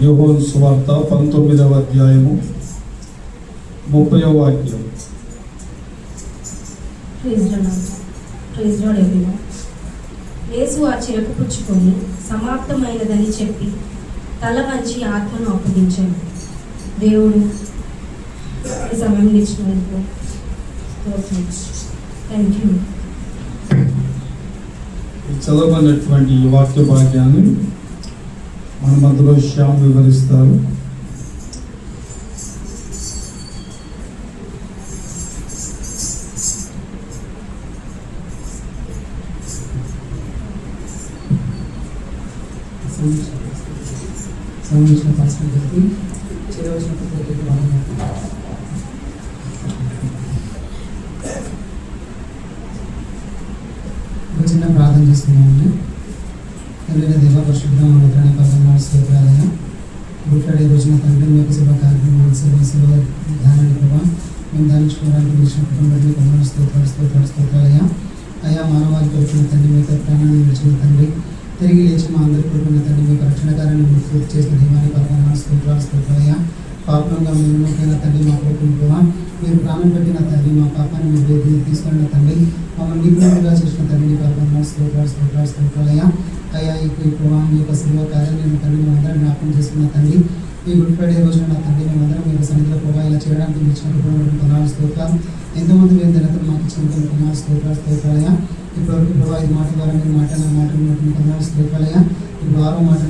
యోహాను సువార్త 19వ అధ్యాయము 30వ వాక్యం. యేసు ఆ చిరకు పుచ్చుకొని సమాప్తమైనదని చెప్పి తల వంచి ఆత్మను అప్పగించాడు. దేవుడు ఈ సమయం ఇచ్చినందుకు థ్యాంక్ యూ. చదవబడినటువంటి ఈ వాక్య భాగ్యాన్ని మన మధ్యలో శ్యామ్ వివరిస్తారు. సంబంధించిన పాస్టర్ గారికి చేరవలసిన పత్రికకి ఒక చిన్న ప్రార్థన చేసుకున్నామండి. తండ్రి దేవ పరిశుద్ధ మంత్రాన్ని పదనాడు స్తోత్రాలయ గుడ్ ఫ్రైడే రోజున తండ్రి మీ యొక్క సేవా కార్యక్రమాలు సేవ ధ్యానాన్ని ప్రభావ మేము ధ్యానించుకోవడానికి విషయం కుటుంబాన్ని పదనాడు స్తోత్రాలయ. అయా మానవాళికి వచ్చిన తండ్రి మీ యొక్క ప్రాణాన్ని విడిచిన తండ్రి తిరిగి లేచి మా అందరి కొడుకున్న తండ్రి మీకు రక్షణ కార్యాన్ని మీరు పూర్తి చేసిన దీవాన్ని పదనాడు స్తోత్రాలయ. పాపంగా మేము ముఖ్యంగా తండ్రి మా కొడుకుని ప్రభావ మీరు ప్రాణం పెట్టిన తండ్రి మా పాపాన్ని మీరు తీసుకున్న తండ్రి మమ్మల్ని నిపుణులుగా చేసిన తండ్రిని పదనాడు స్తోత్రాలయ. అయ్యా ఈ ప్రభావం మీ యొక్క సేవ కార్యాలయం తండ్రి మేమందరం జ్ఞాపకం చేసుకున్న తండ్రి ఈ గుడ్ ఫ్రైడే రోజున నా తండ్రి మేమందరం మీ యొక్క సన్నిధిలో ప్రభావ ఇలా చేయడానికి ఇచ్చినటువంటి పదనాడు స్తోత్రాలు. ఎంతోమంది మీరు దినతలు మాకు ఇచ్చినటువంటి పదనాడు స్తోత్రాలయ. ఇప్పటివరకు ప్రభావ ఈ మాట ద్వారా మీరు మాట్లాడిన పదనాడు స్తోత్రాలయ. ఇప్పుడు 6వ మాట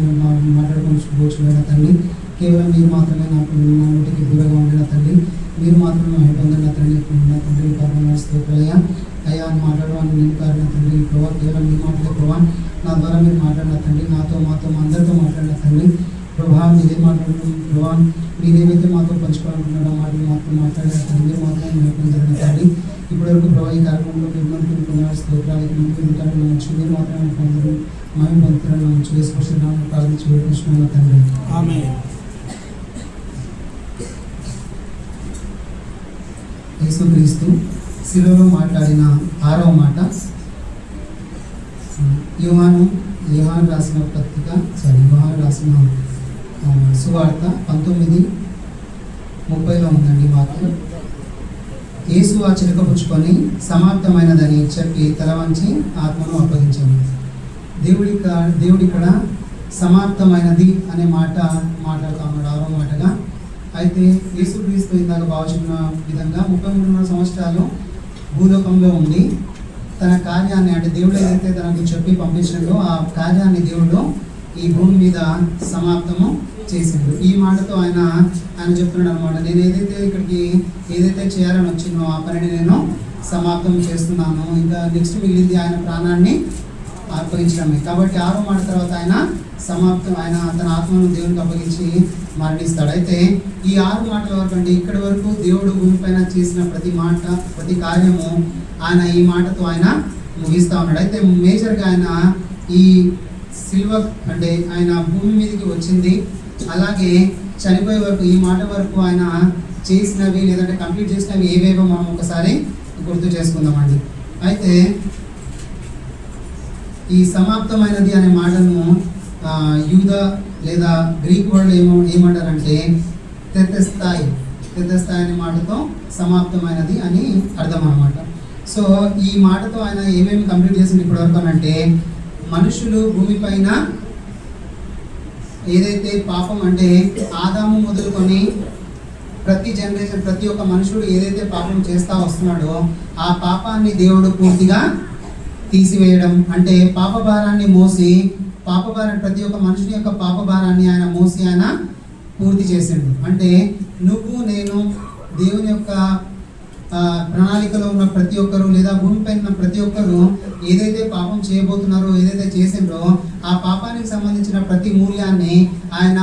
మాట్లాడుకొని కూర్చున్న తండ్రి కేవలం మీరు మాత్రమే నాకు నా నోటికి దూరంగా ఉండిన తండ్రి మీరు మాత్రమే పొందిన తండ్రి నా తండ్రి పదనాడు స్తోత్రాలయ. అయ్యా అని మాట్లాడడానికి నేను కారణం తండ్రి ప్రభావ కేవలం మీ మాటలే ప్రభావ నా ద్వారా మీరు మాట్లాడిన తండ్రి నాతో మాతో అందరితో మాట్లాడిన తండ్రి ప్రభావం మీరే మాట్లాడుతున్నాం ప్రభావం మీరేమైతే మాతో పంచుకోవాలనుకున్నారో మాటలు మాతో మాట్లాడిన తండ్రి మీరు మాత్రం జరిగిన తండ్రి ఇప్పటివరకు ప్రభావ ఈ కార్యక్రమంలో మిమ్మల్ని పదనాడు స్తోత్రాలకి ముందు నుంచి మీరు మాత్రమే పొందరు మేము పొందుతున్న నుంచి వేసుకొచ్చిన ప్రార్థించి వేడుకుంటున్నాను తండ్రి. ఆమేన్. యేసుక్రీస్తు శిలువలో మాట్లాడిన 6వ మాట యోహాను రాసిన యోహాను రాసిన సువార్త 19:30 ఉందండి వాక్యం. యేసు ఆ చిలుక పుచ్చుకొని సమాప్తమైనదని చెప్పి తల వంచి ఆత్మను అప్పగించాడు. దేవుడి ఇక్కడ సమాప్తమైనది అనే మాట మాట్లాడుతూ ఉన్నాడు 6వ మాటగా. అయితే యేసుక్రీస్తు ఇందాక భావించిన విధంగా 33 సంవత్సరాలు భూలోకంలో ఉండి తన కార్యాన్ని అంటే దేవుడు ఏదైతే తనకు చెప్పి పంపించినో ఆ కార్యాన్ని దేవుడు ఈ భూమి మీద సమాప్తము చేసిండు. ఈ మాటతో ఆయన చెప్తున్నాడు అనమాట, నేను ఇక్కడికి ఏదైతే చేయాలని వచ్చినో ఆ పనిని నేను సమాప్తం చేస్తున్నాను. ఇంకా నెక్స్ట్ మిగిలింది ఆయన ప్రాణాన్ని అర్పగించడమే. కాబట్టి 6వ మాట తర్వాత ఆయన తన ఆత్మను దేవునికి అప్పగించి మరణిస్తాడు. అయితే ఈ 6 మాటల వరకు అంటే ఇక్కడి వరకు దేవుడు భూమిపైన చేసిన ప్రతి మాట ప్రతి కార్యము ఆయన ఈ మాటతో ఆయన ముగిస్తూ ఉన్నాడు. అయితే మేజర్గా ఆయన ఈ సిల్వ అంటే ఆయన భూమి మీదకి వచ్చింది, అలాగే చనిపోయే వరకు ఈ మాట వరకు ఆయన చేసినవి లేదంటే కంప్లీట్ చేసినవి ఏవేవో మనం ఒకసారి గుర్తు చేసుకుందామండి. అయితే ఈ సమాప్తమైనది అనే మాటను యూద లేదా గ్రీక్ వర్డ్ ఏమంటారంటే తెతెస్తాయి అనే మాటతో సమాప్తమైనది అని అర్థం అనమాట. సో ఈ మాటతో ఆయన ఏమేమి కంప్లీట్ చేసింది ఇప్పటివరకు అంటే మనుషులు భూమిపైన ఏదైతే పాపం అంటే ఆదాము మొదలుకొని ప్రతి జనరేషన్ ప్రతి ఒక్క మనుషుడు ఏదైతే పాపం చేస్తూ వస్తున్నాడో ఆ పాపాన్ని దేవుడు పూర్తిగా తీసివేయడం అంటే పాప భారాన్ని మోసి ప్రతి ఒక్క మనుషుని యొక్క పాప భారాన్ని ఆయన మోసి ఆయన పూర్తి చేసిండు. అంటే నువ్వు నేను దేవుని యొక్క ప్రణాళికలో ఉన్న ప్రతి ఒక్కరు లేదా భూమిపై ఉన్న ప్రతి ఒక్కరు ఏదైతే పాపం చేయబోతున్నారో ఏదైతే చేసిండ్రో ఆ పాపానికి సంబంధించిన ప్రతి మూల్యాన్ని ఆయన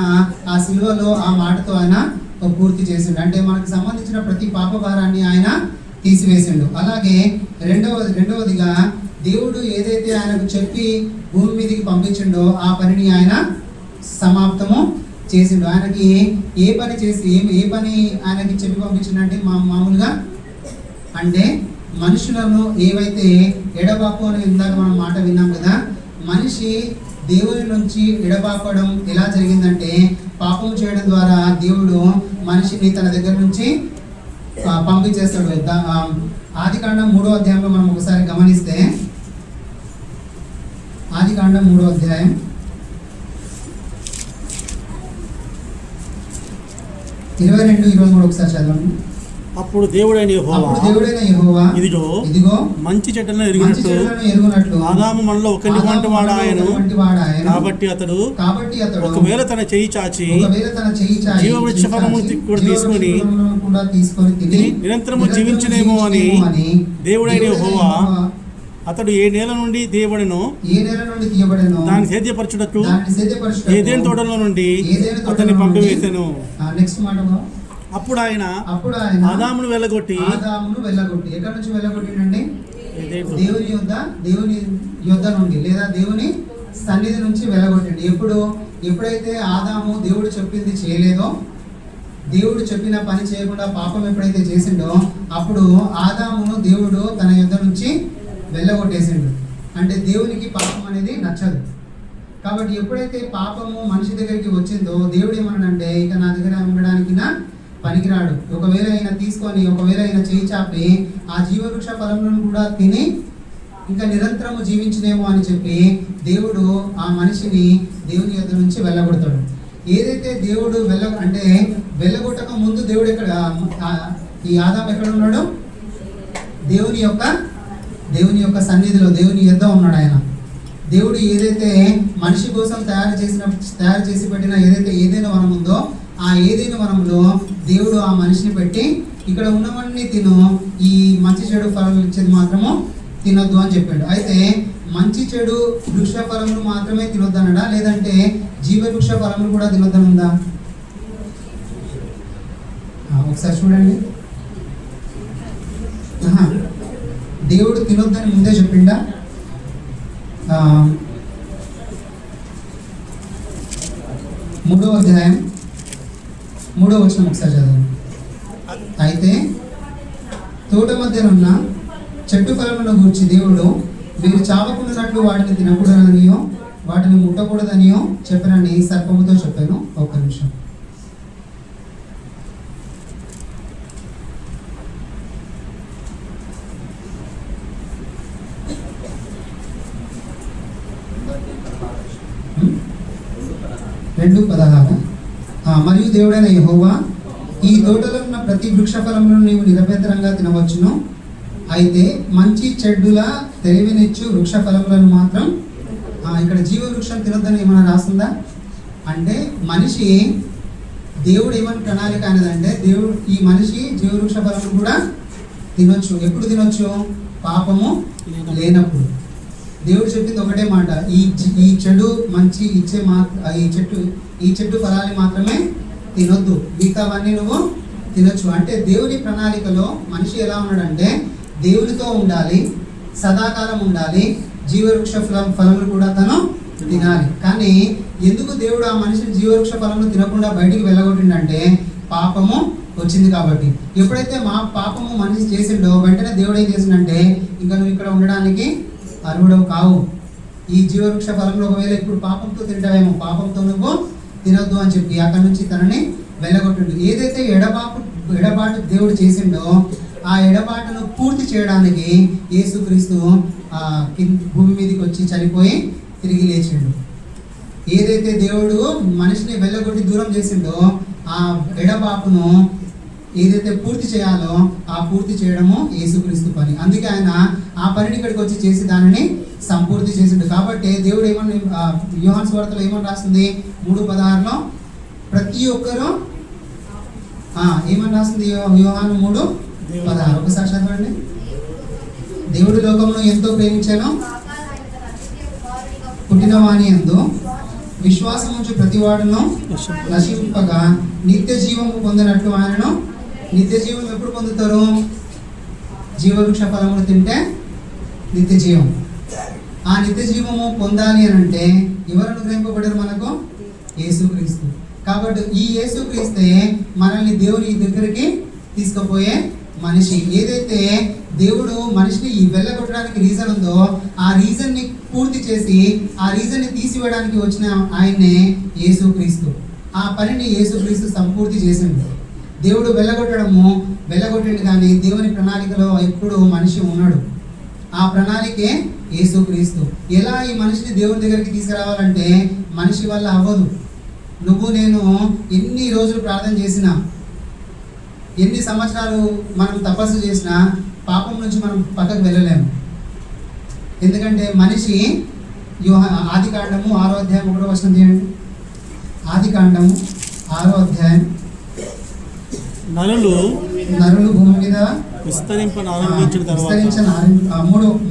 ఆ సిలువలో ఆ మాటతో ఆయన పూర్తి చేసిండు. అంటే మనకు సంబంధించిన ప్రతి పాప భారాన్ని ఆయన తీసివేసిండు. అలాగే రెండవదిగా దేవుడు ఏదైతే ఆయనకు చెప్పి భూమి మీదకి పంపించిండో ఆ పనిని ఆయన సమాప్తము చేసిండు. ఆయనకి ఏ పని ఆయనకి చెప్పి పంపించిండంటే మామూలుగా అంటే మనుషులను ఏవైతే ఎడబాపు అని ఇందాక మనం మాట విన్నాం కదా, మనిషి దేవుని నుంచి ఎడబాపడం ఎలా జరిగిందంటే పాపం చేయడం ద్వారా దేవుడు మనిషిని తన దగ్గర నుంచి పంపించేస్తాడు. ఆదికాండం 3వ అధ్యాయంలో మనం ఒకసారి గమనిస్తే, ఆదికాండం 3వ అధ్యాయం 22-23 ఒకసారి చదవండి. అప్పుడు దేవుడైన యెహోవా ఇదిగో మంచి చెడ్డలను ఎరుగునట్లు ఆదాము మనలో ఒకటి వంటి వాడాయను. కాబట్టి అతడు ఒకవేళ తన చెయ్యి చాచి జీవవృక్ష ఫలమును కూడా తీసుకొని నిరంతరము జీవించనేమో అని దేవుడైన యెహోవా అతడు ఏ నేల నుండి తీయబడెనో దాన్ని సేద్యపరచుటకు ఏదైనా తోటలో నుండి అతన్ని పంపివేశాను. నెక్స్ట్ మాట, అప్పుడు ఆయన ఆదామును వెళ్ళగొట్టి ఎక్కడి నుంచి వెళ్ళగొట్టిండండి? దేవుని యొద్ద నుండి లేదా దేవుని సన్నిధి నుంచి వెళ్ళగొట్టండి. ఎప్పుడైతే ఆదాము దేవుడు చెప్పింది చేయలేదో, దేవుడు చెప్పిన పని చేయకుండా పాపం ఎప్పుడైతే చేసిండో, అప్పుడు ఆదామును దేవుడు తన యొద్ద నుంచి వెళ్ళగొట్టేసిండు. అంటే దేవునికి పాపం అనేది నచ్చదు. కాబట్టి ఎప్పుడైతే పాపము మనిషి దగ్గరికి వచ్చిందో, దేవుడు ఏమన్నాడంటే ఇక నా దగ్గర ఉండడానికి నా పనికిరాడు. ఒకవేళ ఆయన తీసుకొని చేయి చాపి ఆ జీవవృక్ష ఫలములను కూడా తిని ఇంకా నిరంతరము జీవించనేమో అని చెప్పి దేవుడు ఆ మనిషిని దేవుని యొద్ద నుంచి వెళ్ళగొడతాడు. ఏదైతే దేవుడు వెళ్ళగొట్టక ముందు దేవుడు ఎక్కడ, ఈ ఆదాము ఎక్కడ ఉన్నాడు? దేవుని యొక్క సన్నిధిలో, దేవుని యొద్ద ఉన్నాడు ఆయన. దేవుడు ఏదైతే మనిషి కోసం తయారు చేసి పెట్టిన ఏదైనా వనం ఉందో, ఆ ఏదైనా వనంలో దేవుడు ఆ మనిషిని పెట్టి ఇక్కడ ఉన్నవన్నీ తిను, ఈ మంచి చెడు ఫలం ఇచ్చేది మాత్రము తినొద్దు అని చెప్పాడు. అయితే మంచి చెడు వృక్ష ఫలములు మాత్రమే తినొద్దనడా, లేదంటే జీవ వృక్ష ఫలములు కూడా తినొద్దనుందా? ఒకసారి చూడండి. దేవుడు తినొద్దని ముందే చెప్పిండా? 3వ అధ్యాయం 3వ వచనం ఒకసారి చదవండి. అయితే తోట మధ్యనున్న చెట్టు ఫలములను గూర్చి దేవుడు మీరు చావకుండానట్లు వాటిని తినకూడదనియో వాటిని ముట్టకూడదనియో చెప్పనని సర్పముతో చెప్పాను. ఒక్క నిమిషం. మరియు దేవుడైన యెహోవా ఈ తోటలో ఉన్న ప్రతి వృక్ష ఫలములను నీవు నిరభ్యంతరంగా తినవచ్చును, అయితే మంచి చెడ్డుల తెలివినిచ్చు వృక్ష ఫలములను మాత్రం, ఇక్కడ జీవ వృక్షం తినొద్దని ఏమైనా రాస్తుందా? అంటే మనిషి, దేవుడు ఏమని ప్రణాళిక అనేదంటే, ఈ మనిషి జీవవృక్ష ఫలములు కూడా తినొచ్చు. ఎప్పుడు తినొచ్చు? పాపము లేనప్పుడు. దేవుడు చెప్పింది ఒకటే మాట, ఈ చెడు మంచి ఇచ్చే ఈ చెట్టు ఫలాన్ని మాత్రమే తినొద్దు, మిగతావన్నీ నువ్వు తినొచ్చు. అంటే దేవుని ప్రణాళికలో మనిషి ఎలా ఉన్నాడంటే, దేవునితో ఉండాలి, సదాకాలం ఉండాలి, జీవవృక్ష ఫలములు కూడా తను తినాలి. కానీ ఎందుకు దేవుడు ఆ మనిషిని జీవవృక్ష ఫలములు తినకుండా బయటికి వెళ్ళగొట్టిండంటే, పాపము వచ్చింది కాబట్టి. ఎప్పుడైతే పాపము మనిషి చేసిండో, వెంటనే దేవుడు ఏం చేసిండంటే, ఇంకా నువ్వు ఇక్కడ ఉండడానికి అర్హుడవు కావు, ఈ జీవవృక్ష ఫలంలో ఒకవేళ ఇప్పుడు పాపంతో తింటావేమో, పాపంతో నువ్వు తినొద్దు అని చెప్పి అక్కడి నుంచి తనని వెళ్ళగొట్టిండు. ఏదైతే ఎడబాటు దేవుడు చేసిండో, ఆ ఎడబాటును పూర్తి చేయడానికి యేసుక్రీస్తు భూమి మీదకి వచ్చి చనిపోయి తిరిగి లేచిండు. ఏదైతే దేవుడు మనిషిని వెళ్ళగొట్టి దూరం చేసిండో, ఆ ఎడబాటును ఏదైతే పూర్తి చేయాలో ఆ పూర్తి చేయడము యేసుక్రీస్తు పని. అందుకే ఆయన ఆ పనిని ఇక్కడికి వచ్చి చేసి దానిని సంపూర్తి చేసిండు. కాబట్టి దేవుడు యోహాను సువార్తలో ఏమని రాస్తుంది? 3:16 ప్రతి ఒక్కరూ ఏమని రాస్తుంది? యోహాను 3:16 ఒకసారి చదవండి. దేవుడు లోకమును ఎంతో ప్రేమించాను, పుట్టిన వాని యందు విశ్వాసం ఉంచి ప్రతివాడును నశింపగా నిత్య జీవము పొందినట్లు ఆయనను. నిత్య జీవం ఎప్పుడు పొందుతారు? జీవవృక్ష ఫలములు తింటే నిత్య జీవం. ఆ నిత్య జీవము పొందాలి అని అంటే ఎవరు అనుగ్రహింపబడారు మనకు? యేసుక్రీస్తు. కాబట్టి ఈ యేసుక్రీస్తే మనల్ని దేవుని దగ్గరికి తీసుకుపోయే మనిషి. ఏదైతే దేవుడు మనిషిని వెళ్ళగొట్టడానికి రీజన్ ఉందో, ఆ రీజన్ని పూర్తి చేసి ఆ రీజన్ని తీసివేయడానికి వచ్చిన ఆయన్నే యేసుక్రీస్తు. ఆ పనిని యేసుక్రీస్తు సంపూర్తి చేసిండు. దేవుడు వెళ్ళగొట్టిండు, కానీ దేవుని ప్రణాళికలో ఎప్పుడు మనిషి ఉన్నాడు. ఆ ప్రణాళికే యేసుక్రీస్తు. ఎలా ఈ మనిషిని దేవుని దగ్గరికి తీసుకురావాలంటే మనిషి వల్ల అవ్వదు. నువ్వు నేను ఎన్ని రోజులు ప్రార్థన చేసినా, ఎన్ని సంవత్సరాలు మనం తపస్సు చేసినా పాపం నుంచి మనం పక్కకు వెళ్ళలేము. ఎందుకంటే మనిషి ఆదికాండము 6వ అధ్యాయం 1వ వచనం తీయండి. ఆదికాండము 6వ అధ్యాయం. నరులు భూమి మీద విస్తరించిన తర్వాత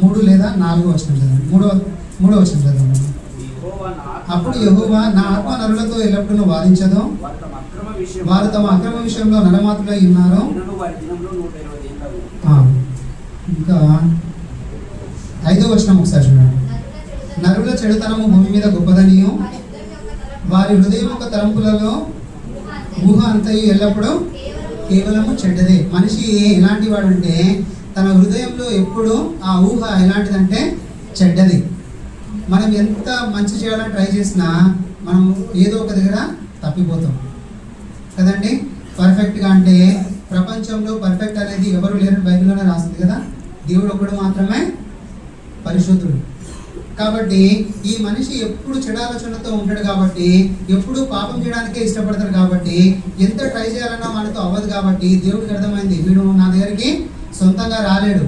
3 లేదా 4వ వచనం చదవండి. 3వ వచనం చదవండి. అప్పుడు యెహోవా, నా ఆత్మ నరులతో ఎల్లప్పుడూ వాదించదు, వారు తమ అక్రమ విషయంలో నరమాతులై ఉన్నారు. ఇంకా 5వ వచనం ఒకసారి చూడండి. నరుల చెడుతనము భూమి మీద గొప్పదనియు, వారి హృదయం యొక్క తలంపులలో ఊహ అంతయు ఎల్లప్పుడూ కేవలము చెడ్డదే. మనిషి ఎలాంటి వాడంటే తన హృదయంలో ఎప్పుడు ఆ ఊహ ఎలాంటిదంటే చెడ్డది. మనం ఎంత మంచి చేయాలని ట్రై చేసినా మనం ఏదో ఒక దగ్గర తప్పిపోతాం కదండి. పర్ఫెక్ట్గా అంటే ప్రపంచంలో పర్ఫెక్ట్ అనేది ఎవరు లేరు, బైబిల్లోనే రాస్తుంది కదా. దేవుడు ఒకడు మాత్రమే పరిశుద్ధుడు. కాబట్టి ఈ మనిషి ఎప్పుడు చెడాలోచనతో ఉంటాడు, కాబట్టి ఎప్పుడు పాపం చేయడానికే ఇష్టపడతాడు. కాబట్టి ఎంత ట్రై చేయాలన్నా మనతో అవ్వదు. కాబట్టి దేవుడికి అర్థమైంది, వీడు నా దగ్గరికి సొంతంగా రాలేడు.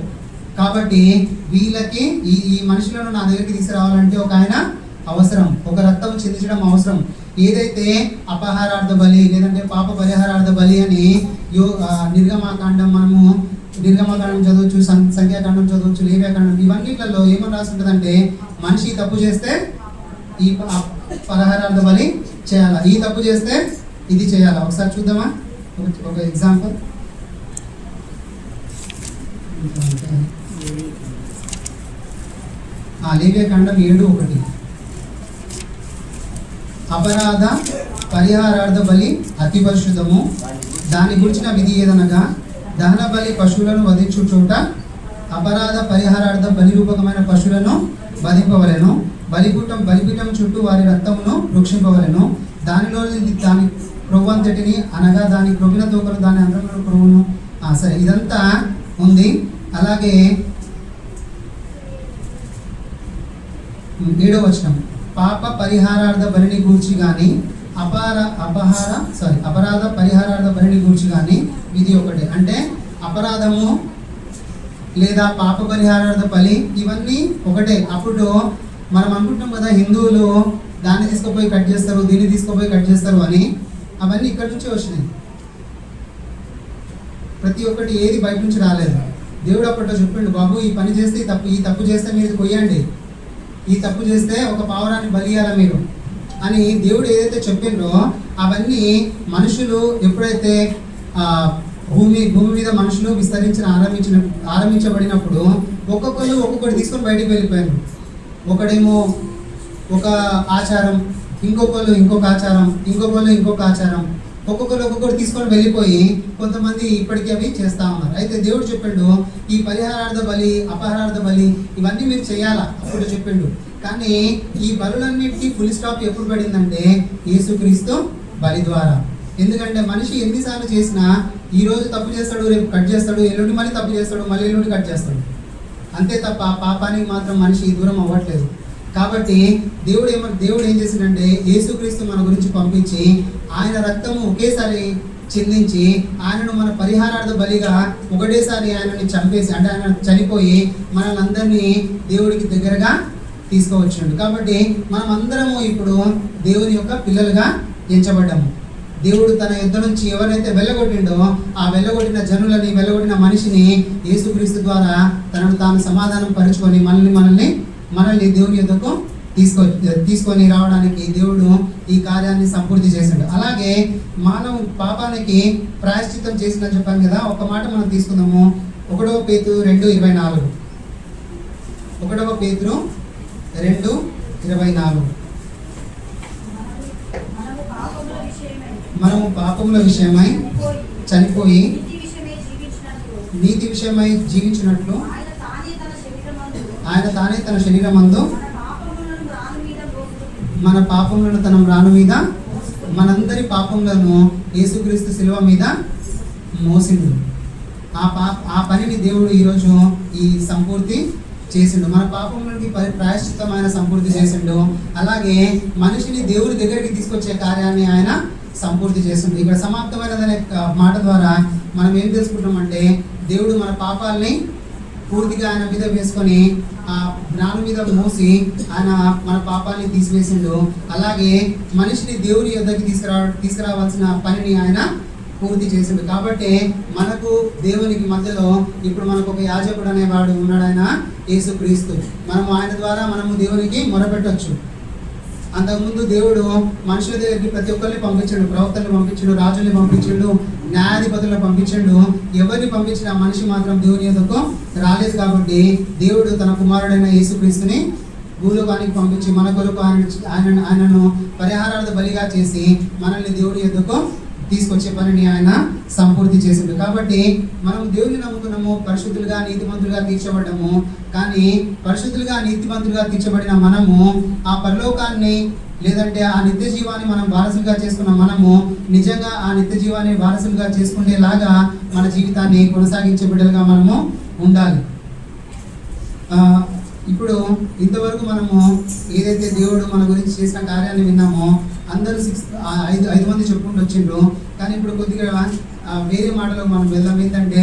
కాబట్టి వీళ్ళకి ఈ మనుషులను నా దగ్గరికి తీసుకురావాలంటే ఒక ఆయన అవసరం, ఒక రక్తం చెందించడం అవసరం. ఏదైతే అపహారార్థ బలి లేదంటే పాప పరిహారార్థ బలి అని నిర్గమాకాండం చదవచ్చు, సంఖ్యాకాండం చదవచ్చు, లేవ్యాకాండం, ఇవన్నిట్లలో ఏమని రాసి ఉంటుందంటే మనిషి తప్పు చేస్తే ఈ పరిహారార్థ బలి చేయాలా, ఈ తప్పు చేస్తే ఇది చేయాలా. ఒకసారి చూద్దామా ఒక ఎగ్జాంపుల్. లేవ్యాకాండం 7:1. అపరాధ పరిహారార్థ బలి అతి పరిశుద్ధము, దాని గురించిన విధి ఏదనగా దహన బలి పశువులను వధించు చోట అపరాధ పరిహారార్థ బలి రూపకమైన పశువులను వధింపవలెను. బలిపీఠం చుట్టూ వారి రక్తమును వృక్షింపవలెను. దానిలో దాని క్రొవ్వంతటిని, అనగా దాని క్రొవ్విన తోకను, దాని అంతరంలో క్రొవ్వును. సరే, ఇదంతా ఉంది. అలాగే 7వ వచనం, పాప పరిహారార్థ బలిని గూర్చి కానీ అపరాధ పరిహారార్థ బలిని గూర్చి కానీ విధి ఒకటే. అంటే అపరాధము లేదా పాప పరిహారార్థ బలి ఇవన్నీ ఒకటే. అప్పుడు మనం అనుకుంటాం కదా, హిందువులు దాన్ని తీసుకుపోయి కట్ చేస్తారు, దీన్ని తీసుకుపోయి కట్ చేస్తారు అని. అవన్నీ ఇక్కడి నుంచే వచ్చినాయి. ప్రతి ఒక్కటి ఏది బయట నుంచి రాలేదు. దేవుడు అప్పట్లో చెప్పిండు, బాబు ఈ పని చేస్తే ఈ తప్పు చేస్తే మీరు కొయ్యండి, ఈ తప్పు చేస్తే ఒక పావురాన్ని బలియాలా మీరు అని దేవుడు ఏదైతే చెప్పిండ్రో అవన్నీ మనుషులు ఎప్పుడైతే భూమి మీద మనుషులు ఆరంభించబడినప్పుడు ఒక్కొక్కరు తీసుకొని బయటికి వెళ్ళిపోయారు. ఒకడేమో ఒక ఆచారం, ఇంకొకరు ఇంకొక ఆచారం, ఇంకొక ఆచారం, ఒక్కొక్కరు తీసుకొని వెళ్ళిపోయి కొంతమంది ఇప్పటికీ అవి చేస్తా ఉన్నారు. అయితే దేవుడు చెప్పిండు, ఈ పరిహారార్థ బలి, అపహారార్థ బలి ఇవన్నీ మీరు చేయాలా అప్పుడు చెప్పిండు. కానీ ఈ బలులన్నిటికీ ఫుల్ స్టాప్ ఎప్పుడు పడిందంటే యేసుక్రీస్తు బలి ద్వారా. ఎందుకంటే మనిషి ఎన్నిసార్లు చేసినా ఈ రోజు తప్పు చేస్తాడు, రేపు కట్ చేస్తాడు, ఎల్లుండి మళ్ళీ తప్పు చేస్తాడు, మళ్ళీ ఎల్లుండి కట్ చేస్తాడు. అంతే తప్ప పాపానికి మాత్రం మనిషి దూరం అవ్వట్లేదు. కాబట్టి దేవుడు ఏం చేసిందంటే యేసుక్రీస్తు మన గురించి పంపించి ఆయన రక్తము ఒకేసారి చెందించి ఆయనను మన పరిహారార్థ బలిగా ఒకటేసారి ఆయనని చంపేసి, అంటే ఆయన చనిపోయి మనల్ని అందరినీ దేవుడికి దగ్గరగా తీసుకువచ్చిండు. కాబట్టి మనం అందరము ఇప్పుడు దేవుని యొక్క పిల్లలుగా ఎంచబడ్డాము. దేవుడు తన యుద్ధ నుంచి ఎవరైతే వెళ్ళగొట్టిండో ఆ వెళ్ళగొట్టిన మనిషిని యేసుక్రీస్తు ద్వారా తనను తాను సమాధానం పరుచుకొని మనల్ని దేవుని యుద్ధకు తీసుకొని రావడానికి దేవుడు ఈ కార్యాన్ని సంపూర్తి చేశాడు. అలాగే మానవ పాపానికి ప్రాయశ్చిత్తం చేసిందని చెప్పాను కదా. ఒక మాట మనం తీసుకుందాము. 1 పేతురు 2:24. 1 పేతురు 2:24. మనము పాపముల విషయమై చనిపోయి నీతి విషయమై జీవించినట్లు ఆయన తానే తన శరీరమందు మన పాపములను తన మ్రాను మీద మనందరి పాపంలను యేసుక్రీస్తు శిలువ మీద మోసిండు. ఆ పనిని దేవుడు ఈరోజు ఈ సంపూర్తి చేసిండు. మన పాపంలోకి ప్రాయశ్చిత్తమైన సంపూర్తి చేసిండు. అలాగే మనిషిని దేవుడి దగ్గరికి తీసుకొచ్చే కార్యాన్ని ఆయన సంపూర్తి చేసిండు. ఇక్కడ సమాప్తమైనదనే మాట ద్వారా మనం ఏం తెలుసుకుంటామంటే, దేవుడు మన పాపాలని పూర్తిగా ఆయన మీద వేసుకొని ఆ జ్ఞానం మీద మోసి ఆయన మన పాపాలని తీసివేసిండు. అలాగే మనిషిని దేవుని యొద్దకి తీసుకురావాల్సిన పనిని ఆయన పూర్తి చేసిండు. కాబట్టి మనకు దేవునికి మధ్యలో ఇప్పుడు మనకు ఒక యాజకుడు అనేవాడు ఉన్నాడు, ఆయన యేసుక్రీస్తు. మనము ఆయన ద్వారా మనము దేవునికి మొరపెట్టొచ్చు. అంతకుముందు దేవుడు మనుషుల దగ్గరికి ప్రతి ఒక్కరిని పంపించాడు, ప్రవక్తలను పంపించాడు, రాజుల్ని పంపించాడు, న్యాయాధిపతులను పంపించాడు. ఎవరిని పంపించిన మనిషి మాత్రం దేవుని యొద్దకు రాలేదు. కాబట్టి దేవుడు తన కుమారుడైన యేసుక్రీస్తుని భూలోకానికి పంపించి మన కొరకు ఆయనను పరిహారార్థ బలిగా చేసి మనల్ని దేవుని యొద్దకు తీసుకొచ్చే పనిని ఆయన సంపూర్తి చేసిండు. కాబట్టి మనం దేవుని నమ్ముకున్నాము, పరిశుద్ధులుగా నీతిమంతులుగా తీర్చబడ్డాము. కానీ పరిశుద్ధులుగా నీతిమంతులుగా తీర్చబడిన మనము ఆ పరలోకాన్ని లేదంటే ఆ నిత్య జీవాన్ని మనం వారసులుగా చేసుకున్న మనము నిజంగా ఆ నిత్య జీవాన్ని వారసులుగా చేసుకునేలాగా మన జీవితాన్ని కొనసాగించే బిడ్డలుగా మనము ఉండాలి. ఇప్పుడు ఇంతవరకు మనము ఏదైతే దేవుడు మన గురించి చేసిన కార్యాన్ని విన్నామో అందరూ ఐదు మంది చెప్పుకుంటూ వచ్చిండ్రు. కానీ ఇప్పుడు కొద్దిగా వేరే మాటలో మనం వెళ్దాం. ఏంటంటే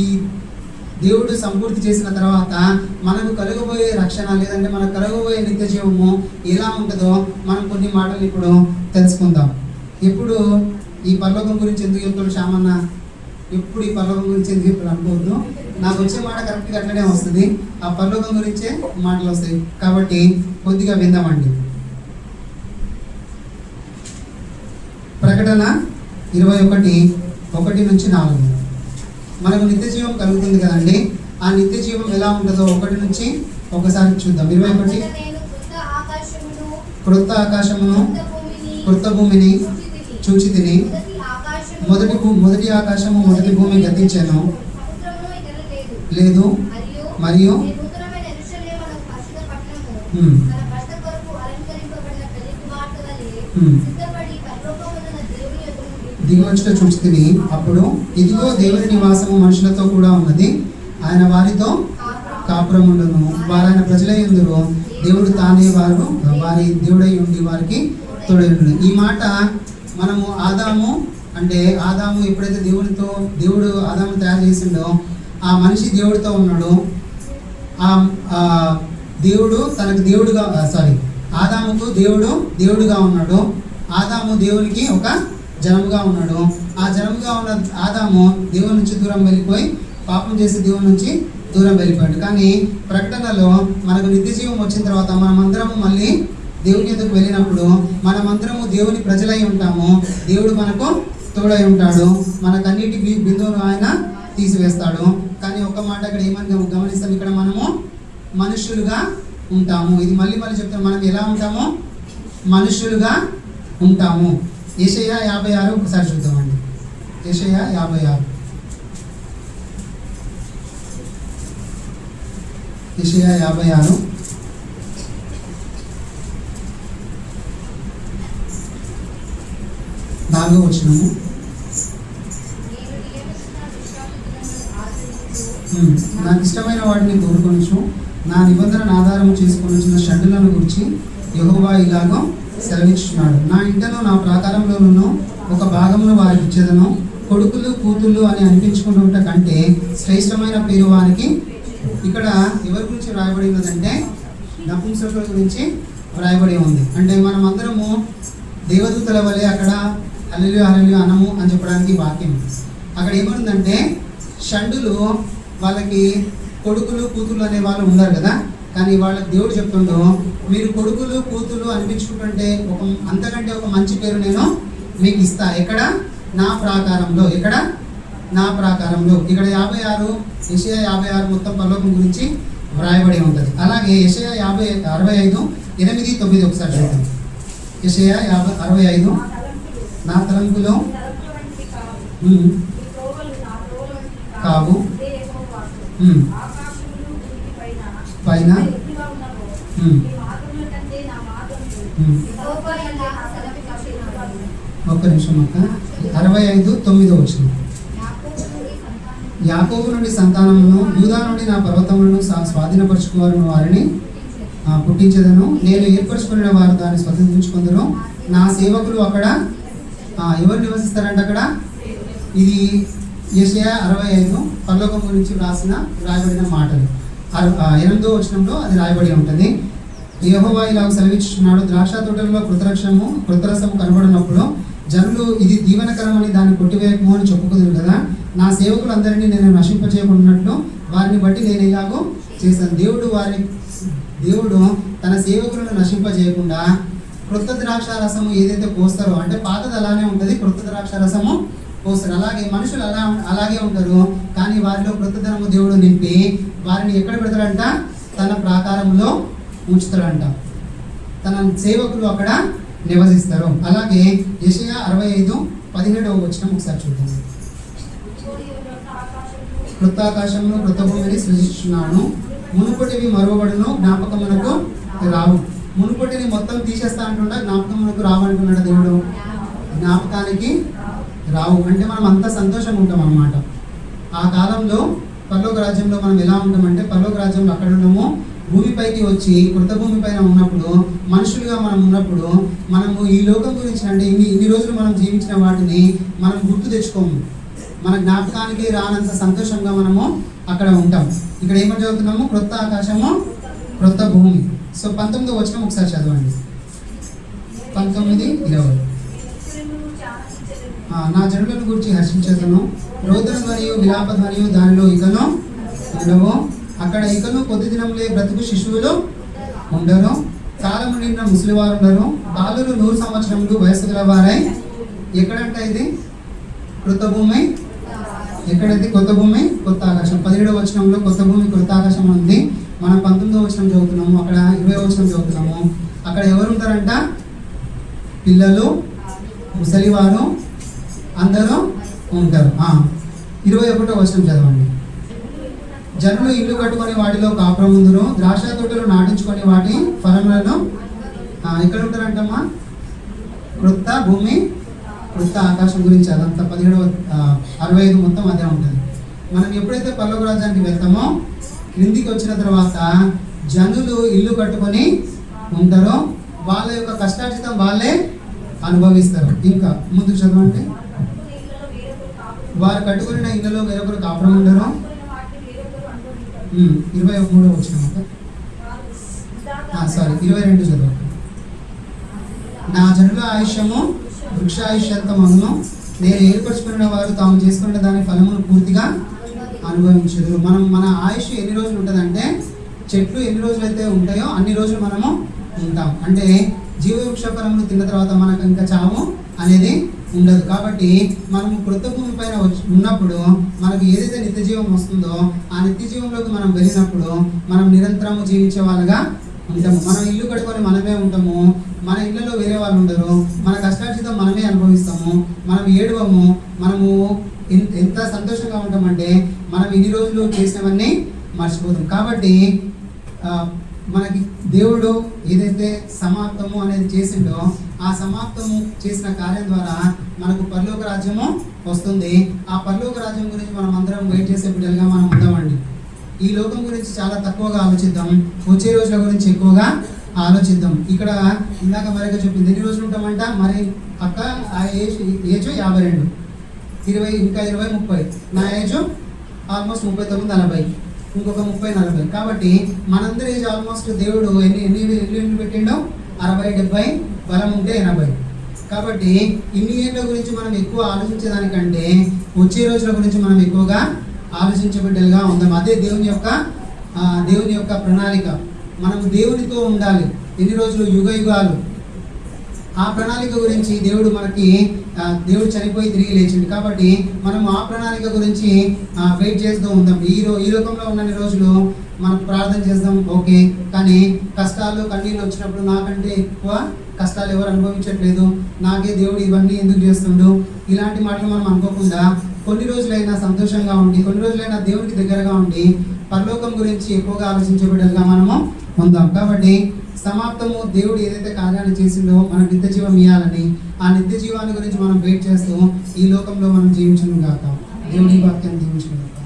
ఈ దేవుడు సంపూర్తి చేసిన తర్వాత మనకు కలగబోయే రక్షణ లేదంటే మనకు కలగబోయే నిత్య జీవము ఎలా ఉంటుందో మనం కొన్ని మాటలు ఇప్పుడు తెలుసుకుందాం. ఇప్పుడు ఈ పరలోకం గురించి ఎందుకు చెప్తాడు శ్యామన్న? ఎప్పుడు ఈ పరలోకం గురించి ఎందుకు చెప్తాడు అనుకోవద్దు. నాకు వచ్చే మాట కరెక్ట్గా అట్లనే వస్తుంది. ఆ పరలోకం గురించే మాటలు వస్తాయి. కాబట్టి కొద్దిగా విందామండి. ప్రకటన 21:1-4 మనకు నిత్య జీవం కలుగుతుంది కదండి. ఆ నిత్య జీవం ఎలా ఉంటుందో 1 నుంచి ఒకసారి చూద్దాం. 21 క్రొత్త ఆకాశమును క్రొత్త భూమిని చూచితిని. మొదటి ఆకాశము మొదటి భూమి గతించెను, లేదు. మరియు దిగవచ్చుట చూచితిని. అప్పుడు ఇదిగో దేవుని నివాసము మనుషులతో కూడా ఉన్నది, ఆయన వారితో కాపురముండును, వారైన ప్రజలై ఉందురు, దేవుడు తానే వారి దేవుడై ఉండి వారికి తోడై ఉండును. ఈ మాట మనము ఆదాము ఎప్పుడైతే దేవుడు ఆదాము తయారు చేసిండో ఆ మనిషి దేవుడితో ఉన్నాడు. దేవుడు తనకు ఆదాముకు దేవుడుగా ఉన్నాడు. ఆదాము దేవునికి ఒక జనముగా ఉన్నాడు. ఆ జనముగా ఉన్న ఆదాము దేవుని నుంచి దూరం వెళ్ళిపోయి పాపం చేసి దేవుని నుంచి దూరం వెళ్ళిపోయాడు. కానీ ప్రకటనలో మనకు నిత్య జీవం వచ్చిన తర్వాత మనమందరము మళ్ళీ దేవుని ఎదుగు వెళ్ళినప్పుడు మనమందరము దేవుని ప్రజలై ఉంటాము. దేవుడు మనకు తోడై ఉంటాడు. మనకన్నిటి బిందువును ఆయన తీసివేస్తాడు. కానీ ఒక మాట ఇక్కడ ఏమని గమనిస్తాం, ఇక్కడ మనము మనుషులుగా ఉంటాము. ఇది మళ్ళీ చెప్తాం, మనం ఎలా ఉంటామో మనుషులుగా ఉంటాము. యెషయా 56 ఒకసారి చూద్దామండి. యెషయా 56 4వ వచనము. నాకు ఇష్టమైన వాటిని కోరుకొనుచు నా నిబంధన ఆధారము చేసుకొనిచున్న షడ్డులను గురించి యెహోవా ఇలాగో సెలవిస్తున్నాడు. నా ఇంటను నా ప్రాకారంలోనూ ఒక భాగమును వారికి ఇచ్చేదను. కొడుకులు కూతుళ్ళు అని అనిపించుకుంటుంట కంటే శ్రేష్టమైన పేరు వారికి. ఇక్కడ ఎవరి గురించి వ్రాయబడి ఉన్నదంటే నపుంసకుల గురించి వ్రాయబడి ఉంది. అంటే మనం అందరము దేవదూతల వలె అక్కడ హల్లెలూయా హల్లెలూయా అనము అని చెప్పడానికి వాక్యం. అక్కడ ఏమనుందంటే షండులు వాళ్ళకి కొడుకులు కూతుళ్ళు అనే వాళ్ళు ఉన్నారు కదా. కానీ వాళ్ళకి దేవుడు చెప్తుండో మీరు కొడుకులు కూతుళ్ళు అనిపించుకుంటుంటే అంతకంటే ఒక మంచి పేరు నేను మీకు ఇస్తా. ఎక్కడ? నా ప్రాకారంలో. ఇక్కడ 56 యెషయా 56 మొత్తం పరలోకం గురించి వ్రాయబడి ఉంటుంది. అలాగే యెషయా 65:8-9 ఒకసారి చూద్దాం. యెషయా 65 నా తలంపులో కావు పైన నిమిషం అక్క. 65:9 వచనం. యాకోబు నుండి సంతానమును, యూదా నుండి నా పర్వతములను స్వాధీనపరచుకువారు వారిని పుట్టించదను. నేను ఏర్పరచుకున్న వారు దాన్ని స్వతంత్రించుకుందరు. నా సేవకులు అక్కడ ఎవరు నివసిస్తారంటే అక్కడ, ఇది యెషయా 65 పరలోకం గురించి రాయబడిన మాటలు. 8వ వచనంలో అది రాయబడి ఉంటుంది. యెహోవా ఇలా సెలవిస్తున్నాడు, ద్రాక్ష తోటల్లో కృతరసము కనబడినప్పుడు జనులు ఇది దీవెనకరమని దాన్ని కొట్టివేయకము అని చెప్పుకుంది కదా. నా సేవకులందరినీ నేను నశింపచేయకున్నట్లు వారిని బట్టి నేను ఇలాగో చేశాను. దేవుడు తన సేవకులను నశింపజేయకుండా క్రొత్త ద్రాక్ష రసము ఏదైతే పోస్తారో, అంటే పాతది అలానే ఉంటుంది, క్రొత్త ద్రాక్ష రసము పోస్తారు. అలాగే మనుషులు అలాగే ఉంటారు, కానీ వారిలో క్రొత్తదనము దేవుడు నింపి వారిని ఎక్కడ పెడతాడంట, తన ప్రాకారంలో ఉంచుతాడంట. తన సేవకులు అక్కడ నివసిస్తారు. అలాగే యెషయా 65:17 వచనం ఒకసారి చూద్దాం. క్రొత్త ఆకాశమును క్రొత్త భూమిని సృజిస్తున్నాను, మునుపటివి మరువబడును, జ్ఞాపకమునకు రావు. మునుపటిని మొత్తం తీసేస్తా అంటుండా, జ్ఞాపకమునకు రావు అంటున్నాడు దేవుడు. జ్ఞాపకానికి రావు అంటే మనం అంత సంతోషంగా ఉంటాం అన్నమాట. ఆ కాలంలో పరలోక రాజ్యంలో మనం ఎలా ఉంటామంటే, పరలోక రాజ్యంలో అక్కడ ఉన్నాము, భూమిపైకి వచ్చి కృత భూమి పైన ఉన్నప్పుడు, మనుషులుగా మనం ఉన్నప్పుడు, మనము ఈ లోకం గురించి అంటే ఇన్ని రోజులు మనం జీవించిన వాటిని మనం గుర్తు తెచ్చుకోము. మన జ్ఞాపకానికి రానంత సంతోషంగా మనము అక్కడ ఉంటాం. ఇక్కడ ఏమని చదువుతున్నాము, క్రొత్త ఆకాశము క్రొత్త భూమి. సో 19వ వచనం ఒకసారి చదవండి. 19:20. నా జనులను గురించి హర్షించేదను, రోదన ధ్వనియు విలాప ధ్వనియు దానిలో ఇకను ఉండవు. అక్కడ ఇకను కొద్ది దినంలే బ్రతుకు శిశువులు ఉండరు, కాలం నిండిన ముసలివారు ఉండరు, బాలురు 100 సంవత్సరములు వయసు గల వారై. ఎక్కడంట ఇది కృత భూమి, ఎక్కడైతే కొత్త భూమి కొత్త ఆకాశం. 17వ వచనంలో కొత్త భూమి కొత్త ఆకాశం ఉంది. మనం 19వ వచనం చదువుతున్నాము, అక్కడ 20వ వచనం చదువుతున్నాము. అక్కడ ఎవరు ఉంటారంట, పిల్లలు ముసలివారు అందరూ ఉంటారు. 21వ వచనం చదవండి. జనులు ఇల్లు కట్టుకొని వాటిలో కాపురం ఉందురు, ద్రాక్ష తోటలు నాటించుకొని వాటి ఫలములను. ఎక్కడ ఉంటారంటమ్మా, క్రొత్త భూమి క్రొత్త ఆకాశం గురించి అదంతా 65 మొత్తం అదే ఉంటుంది. మనం ఎప్పుడైతే పరలోక రాజ్యానికి వెళ్తామో, క్రిందికి వచ్చిన తర్వాత జనులు ఇల్లు కట్టుకొని ఉంటారో వాళ్ళ యొక్క కష్టార్జితం వాళ్ళే అనుభవిస్తారు. ఇంకా ముందుకు చదవండి. వారు కట్టుకున్న ఇళ్లలో వేరొకరు కాపురం ఉండరు. 23వ వచనం, 22 చదవండి. నా జనుల ఆయుష్యము వృక్షాయుష్యంతమగును, నేను ఏర్పరచుకున్న వారు తాము చేసుకున్న దాని ఫలమును పూర్తిగా అనుభవించదు. మన ఆయుష్ ఎన్ని రోజులు ఉంటుందంటే, చెట్లు ఎన్ని రోజులు అయితే ఉంటాయో అన్ని రోజులు మనము ఉంటాం. అంటే జీవవృక్ష ఫలమును తిన్న తర్వాత మనకు ఇంకా చావు అనేది ఉండదు. కాబట్టి మనం క్రొత్త భూమి పైన ఉన్నప్పుడు మనకు ఏదైతే నిత్య జీవం వస్తుందో ఆ నిత్య జీవంలోకి మనం వెళ్ళినప్పుడు మనం నిరంతరము జీవించే వాళ్ళగా ఉంటాము. మనం ఇల్లు కట్టుకొని మనమే ఉంటాము, మన ఇళ్లలో వేరే వాళ్ళు ఉండరు, మన కష్టార్జితం మనమే అనుభవిస్తాము, మనం ఏడవము, మనము ఎంత సంతోషంగా ఉంటామంటే మనం ఇన్ని రోజులు చేసినవన్నీ మర్చిపోతాం. కాబట్టి మనకి దేవుడు ఏదైతే సమాప్తము అనేది చేసిండో ఆ సమాప్తము చేసిన కార్యం ద్వారా మనకు పరలోక రాజ్యము వస్తుంది. ఆ పరలోక రాజ్యం గురించి మనం అందరం వెయిట్ చేసే బిడ్డలుగా మనం ఉందామండి. ఈ లోకం గురించి చాలా తక్కువగా ఆలోచిద్దాం, వచ్చే రోజుల గురించి ఎక్కువగా ఆలోచిద్దాం. ఇక్కడ ఇందాక మరిగా చెప్పింది ఎన్ని రోజులు ఉంటామంట, మరి అక్క ఆ ఏజ్ 52, 20 ఇంకా 20 30, నా ఏజ్ ఆల్మోస్ట్ 39 40, ఇంకొక 30 40. కాబట్టి మనందరి ఏజ్ ఆల్మోస్ట్ దేవుడు ఎన్ని పెట్టిండో 60 70, బలం ఉంటే 80. కాబట్టి ఇన్ని ఏళ్ళ గురించి మనం ఎక్కువ ఆలోచించేదానికంటే వచ్చే రోజుల గురించి మనం ఎక్కువగా ఆలోచించే బిడ్డలుగా ఉందాం. అదే దేవుని యొక్క ప్రణాళిక. మనం దేవునితో ఉండాలి ఎన్ని రోజులు, యుగ యుగాలు. ఆ ప్రణాళిక గురించి దేవుడు చనిపోయి తిరిగి లేచింది. కాబట్టి మనం ఆ ప్రణాళిక గురించి వెయిట్ చేస్తూ ఉందాం. ఈ లోకంలో ఉన్నన్ని రోజులు మనం ప్రార్థన చేద్దాం, ఓకే. కానీ కష్టాలు కన్నీళ్ళు వచ్చినప్పుడు నాకంటే ఎక్కువ కష్టాలు ఎవరు అనుభవించట్లేదు, నాకే దేవుడు ఇవన్నీ ఎందుకు చేస్తుండు, ఇలాంటి మాటలు మనం అనుకోకుండా కొన్ని రోజులైనా సంతోషంగా ఉండి, కొన్ని రోజులైనా దేవునికి దగ్గరగా ఉండి పరలోకం గురించి ఎక్కువగా ఆలోచించే బిడ్డలుగా మనము ఉందాం. కాబట్టి సమాప్తము దేవుడు ఏదైతే కార్యాన్ని చేసిండో మనకు నిత్య జీవం ఇవ్వాలని, ఆ నిత్య జీవాన్ని గురించి మనం వెయిట్ చేస్తూ ఈ లోకంలో మనం జీవించను గాక. దేవుడి వాక్యాన్ని దీవించుకున్నాం.